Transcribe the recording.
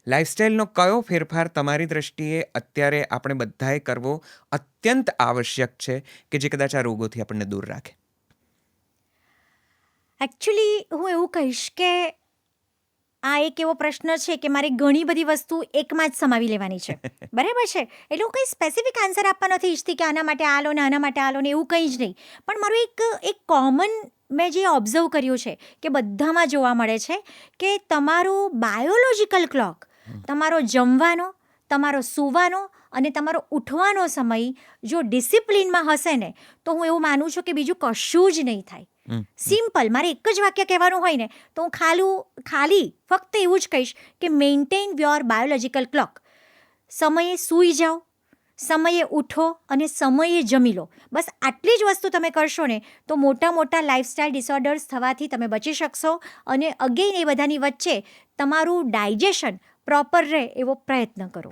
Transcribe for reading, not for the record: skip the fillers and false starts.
લાઇફસ્ટાઈલનો કયો ફેરફાર તમારી દ્રષ્ટિએ અત્યારે આપણે બધાએ કરવો અત્યંત આવશ્યક છે કે જે કદાચ આ રોગોથી આપણને દૂર રાખે? એકચ્યુઅલી હું એવું કહીશ કે આ એક એવો પ્રશ્ન છે કે મારે ઘણી બધી વસ્તુ એકમાં જ સમાવી લેવાની છે. બરાબર છે? એટલે હું કંઈ સ્પેસિફિક આન્સર આપવા નથી ઈચ્છતી કે આના માટે આ લો ને આના માટે આ લો ને એવું કંઈ જ નહીં. પણ મારું એક કોમન મેં જે ઓબ્ઝર્વ કર્યું છે કે બધામાં જોવા મળે છે કે તમારું બાયોલોજિકલ ક્લોક, તમારો જમવાનો, તમારો સૂવાનો અને તમારો ઉઠવાનો સમય જો ડિસિપ્લિનમાં હશે ને, તો હું એવું માનું છું કે બીજું કશું જ નહીં થાય. સિમ્પલ, મારે એક જ વાક્ય કહેવાનું હોય ને, તો હું ખાલી ફક્ત એવું જ કહીશ કે મેન્ટેન યોર બાયોલોજિકલ ક્લોક. સમયે સૂઈ જાઓ, સમયે ઉઠો અને સમયે જમી લો. બસ આટલી જ વસ્તુ તમે કરશો ને, તો મોટા મોટા લાઇફસ્ટાઇલ ડિસઓર્ડર્સ થવાથી તમે બચી શકશો. અને અગેન એ બધાની વચ્ચે તમારું ડાયજેશન પ્રોપર રહે એવો પ્રયત્ન કરો.